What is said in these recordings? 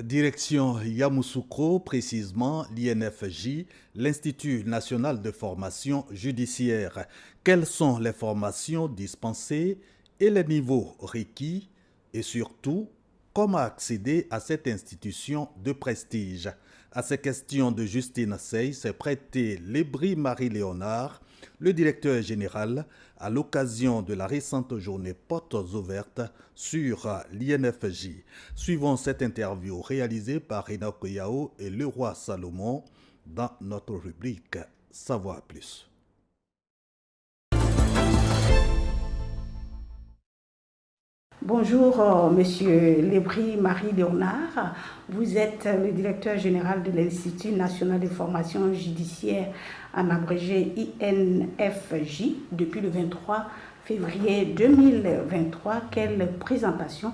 Direction Yamoussoukro, précisément l'INFJ, l'Institut national de formation judiciaire. Quelles sont les formations dispensées et les niveaux requis et surtout, comment accéder à cette institution de prestige? À ces questions de Justine Sey s'est prêté Lébry Marie-Léonard, le directeur général, à l'occasion de la récente journée Portes ouvertes sur l'INFJ. Suivons cette interview réalisée par Enoch Yao et Leroy Salomon dans notre rubrique Savoir plus. Bonjour, Monsieur Lébry Marie-Léonard. Vous êtes le directeur général de l'Institut national de formation judiciaire, en abrégé INFJ, depuis le 23 février 2023. Quelle présentation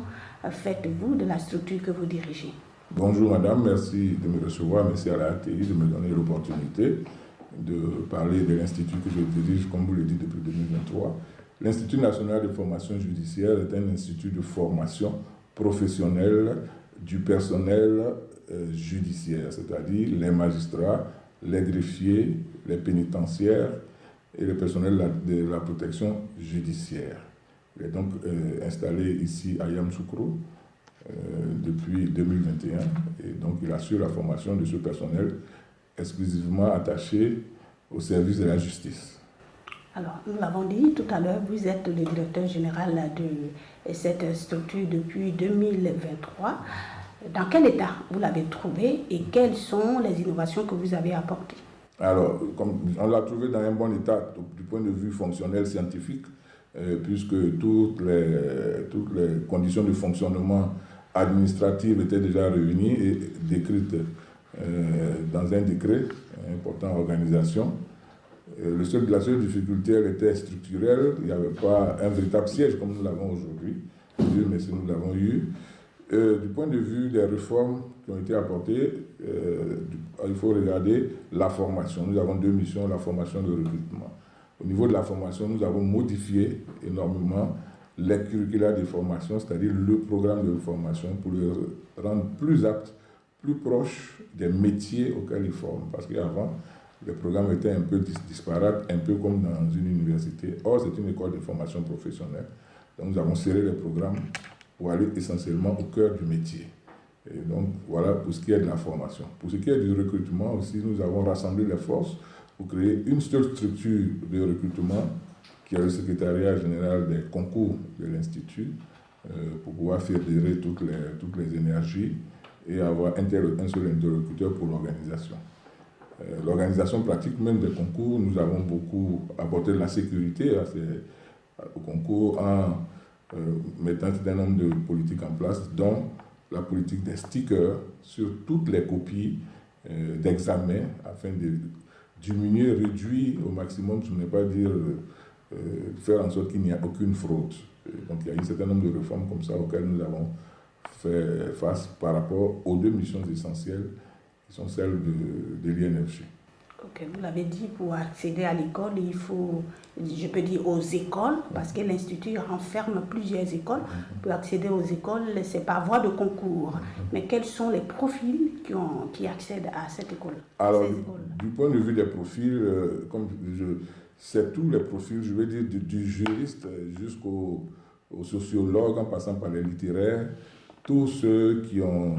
faites-vous de la structure que vous dirigez? Bonjour madame, merci de me recevoir, merci à la ATI de me donner l'opportunité de parler de l'Institut que je dirige, comme vous le dites, depuis 2023. L'Institut national de formation judiciaire est un institut de formation professionnelle du personnel judiciaire, c'est-à-dire les magistrats, les greffiers, les pénitentiaires et le personnel de la protection judiciaire. Il est donc installé ici à Yamoussoukro depuis 2021 et donc il assure la formation de ce personnel exclusivement attaché au service de la justice. Alors, nous l'avons dit tout à l'heure, vous êtes le directeur général de cette structure depuis 2023. Dans quel état vous l'avez trouvé et quelles sont les innovations que vous avez apportées? Alors, on l'a trouvé dans un bon état du point de vue fonctionnel scientifique, puisque toutes les conditions de fonctionnement administratif étaient déjà réunies et décrites dans un décret portant organisation. La seule difficulté, elle était structurelle. Il n'y avait pas un véritable siège comme nous l'avons aujourd'hui. Dieu merci, nous l'avons eu. Du point de vue des réformes qui ont été apportées, il faut regarder la formation. Nous avons deux missions, la formation et le recrutement. Au niveau de la formation, nous avons modifié énormément les curricula de formation, c'est-à-dire le programme de formation, pour le rendre plus apte, plus proche des métiers auxquels ils forment. Parce qu'avant, le programme était un peu disparate, un peu comme dans une université. Or, c'est une école de formation professionnelle. Donc, nous avons serré les programmes pour aller essentiellement au cœur du métier. Et donc, voilà pour ce qui est de la formation. Pour ce qui est du recrutement aussi, nous avons rassemblé les forces pour créer une seule structure de recrutement qui est le secrétariat général des concours de l'Institut pour pouvoir fédérer toutes les énergies et avoir un seul interlocuteur pour l'organisation. L'organisation pratique même des concours, nous avons beaucoup apporté de la sécurité au concours en mettant un certain nombre de politiques en place, dont la politique des stickers sur toutes les copies d'examen afin de diminuer, réduire au maximum, je ne vais pas dire faire en sorte qu'il n'y ait aucune fraude. Donc il y a un certain nombre de réformes comme ça auxquelles nous avons fait face par rapport aux deux missions essentielles qui sont celles de l'INFJ. Ok, vous l'avez dit, pour accéder à l'école, il faut, je peux dire aux écoles, parce que l'Institut renferme plusieurs écoles. Pour accéder aux écoles, c'est par voie de concours. Mais quels sont les profils qui accèdent à cette école? Alors, du point de vue des profils, c'est tous les profils, je veux dire, du juriste jusqu'au sociologue, en passant par les littéraires. Tous ceux qui ont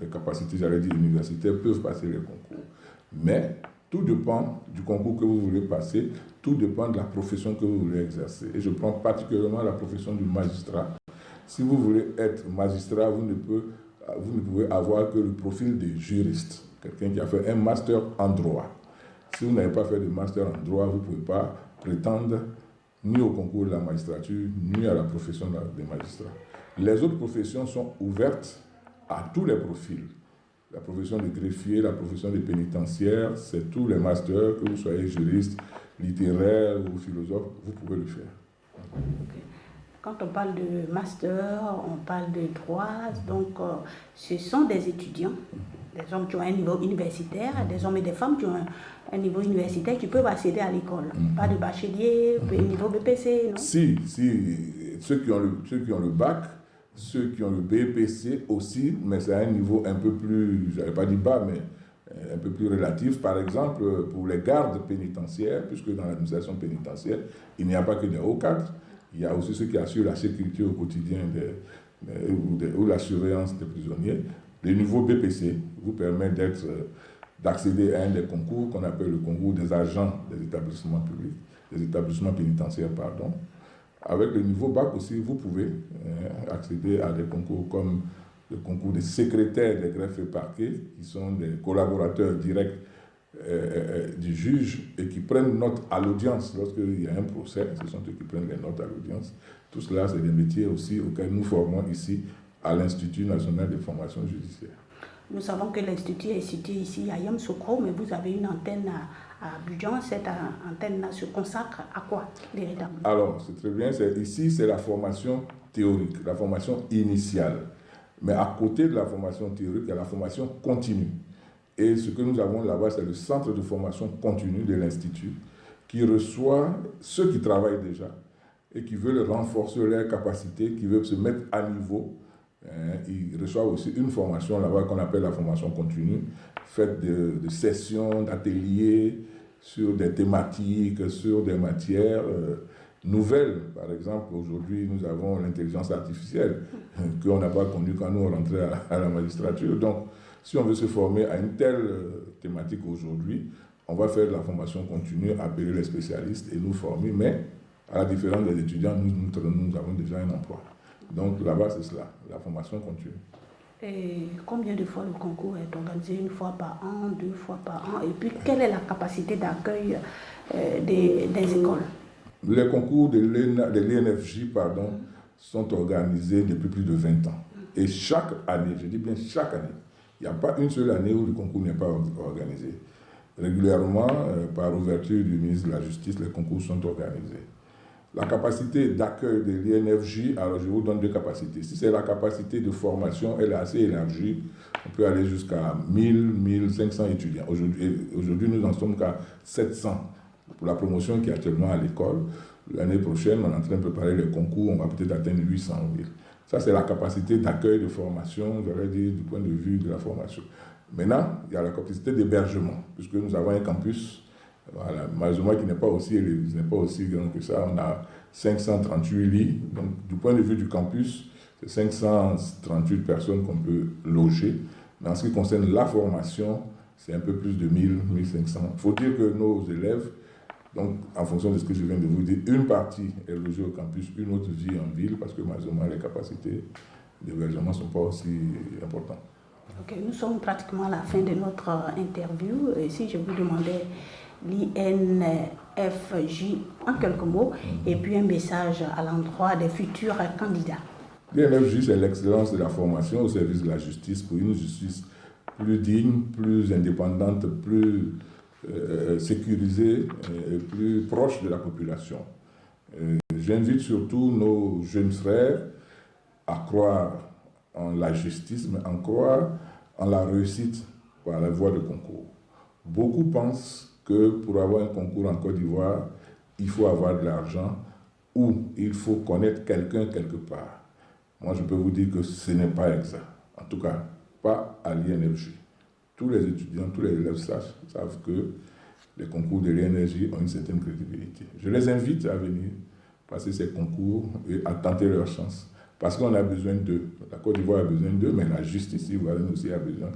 des capacités, j'allais dire, universitaires, peuvent passer les concours. Mais tout dépend du concours que vous voulez passer, tout dépend de la profession que vous voulez exercer. Et je prends particulièrement la profession du magistrat. Si vous voulez être magistrat, vous ne pouvez avoir que le profil des juristes, quelqu'un qui a fait un master en droit. Si vous n'avez pas fait de master en droit, vous ne pouvez pas prétendre ni au concours de la magistrature, ni à la profession des magistrats. Les autres professions sont ouvertes à tous les profils. La profession de greffier, la profession de pénitentiaire, c'est tous les masters, que vous soyez juriste, littéraire ou philosophe, vous pouvez le faire. Okay. Quand on parle de master, on parle de droit, donc ce sont des étudiants, des hommes qui ont un niveau universitaire, des hommes et des femmes qui ont un niveau universitaire qui peuvent accéder à l'école. Pas de bachelier, niveau BPC, non? Si, ceux qui ont le bac ceux qui ont le BPC aussi, mais c'est à un niveau un peu plus, je n'avais pas dit bas, mais un peu plus relatif. Par exemple, pour les gardes pénitentiaires, puisque dans l'administration pénitentiaire, il n'y a pas que des hauts cadres, il y a aussi ceux qui assurent la sécurité au quotidien ou la surveillance des prisonniers. Le niveau BPC vous permet d'accéder à un des concours qu'on appelle le concours des agents des établissements publics, des établissements pénitentiaires, pardon. Avec le niveau bac aussi, vous pouvez accéder à des concours comme le concours des secrétaires des greffes et parquets, qui sont des collaborateurs directs du juge et qui prennent note à l'audience lorsqu'il y a un procès. Ce sont eux qui prennent les notes à l'audience. Tout cela, c'est des métiers aussi auxquels nous formons ici à l'Institut national de formation judiciaire. Nous savons que l'Institut est situé ici à Yamoussoukro, mais vous avez une antenne à Abidjan. Cette antenne se consacre à quoi, véritablement? Alors, c'est très bien. Ici, c'est la formation théorique, la formation initiale. Mais à côté de la formation théorique, il y a la formation continue. Et ce que nous avons là-bas, c'est le centre de formation continue de l'Institut qui reçoit ceux qui travaillent déjà et qui veulent renforcer leurs capacités, qui veulent se mettre à niveau. Ils reçoivent aussi une formation là-bas qu'on appelle la formation continue, faite de sessions, d'ateliers sur des thématiques, sur des matières nouvelles. Par exemple, aujourd'hui, nous avons l'intelligence artificielle qu'on n'a pas connue quand nous on rentrait à la magistrature. Donc, si on veut se former à une telle thématique aujourd'hui, on va faire de la formation continue, appeler les spécialistes et nous former. Mais, à la différence des étudiants, nous avons déjà un emploi. Donc là-bas, c'est cela, la formation continue. Et combien de fois le concours est organisé? Une fois par an, 2 fois par an? Et puis, quelle est la capacité d'accueil des écoles? Les concours de l'INFJ sont organisés depuis plus de 20 ans. Et chaque année, je dis bien chaque année, il n'y a pas une seule année où le concours n'est pas organisé. Régulièrement, par ouverture du ministre de la Justice, les concours sont organisés. La capacité d'accueil de l'INFJ, alors je vous donne 2 capacités. Si c'est la capacité de formation, elle est assez élargie. On peut aller jusqu'à 1000, 1500 étudiants. Aujourd'hui, nous n'en sommes qu'à 700 pour la promotion qui est actuellement à l'école. L'année prochaine, on est en train de préparer les concours, on va peut-être atteindre 800 000. Ça, c'est la capacité d'accueil de formation, j'aurais dit, du point de vue de la formation. Maintenant, il y a la capacité d'hébergement, puisque nous avons un campus. Voilà, malheureusement, qui n'est pas aussi grand que ça. On a 538 lits. Donc, du point de vue du campus, c'est 538 personnes qu'on peut loger. Mais en ce qui concerne la formation, c'est un peu plus de 1000, 1500. Il faut dire que nos élèves, donc, en fonction de ce que je viens de vous dire, une partie est logée au campus, une autre vit en ville, parce que malheureusement, les capacités d'hébergement ne sont pas aussi importantes. Ok, nous sommes pratiquement à la fin de notre interview. Et si je vous demandais l'INFJ en quelques mots, et puis un message à l'endroit des futurs candidats. L'INFJ, c'est l'excellence de la formation au service de la justice pour une justice plus digne, plus indépendante, plus sécurisée et plus proche de la population. J'invite surtout nos jeunes frères à croire en la justice, mais à croire en la réussite par la voie de concours. Beaucoup pensent que pour avoir un concours en Côte d'Ivoire, il faut avoir de l'argent ou il faut connaître quelqu'un quelque part. Moi, je peux vous dire que ce n'est pas exact. En tout cas, pas à l'INFJ. Tous les étudiants, tous les élèves savent que les concours de l'INFJ ont une certaine crédibilité. Je les invite à venir passer ces concours et à tenter leur chance. Parce qu'on a besoin d'eux. La Côte d'Ivoire a besoin d'eux, mais la justice ivoirienne aussi a besoin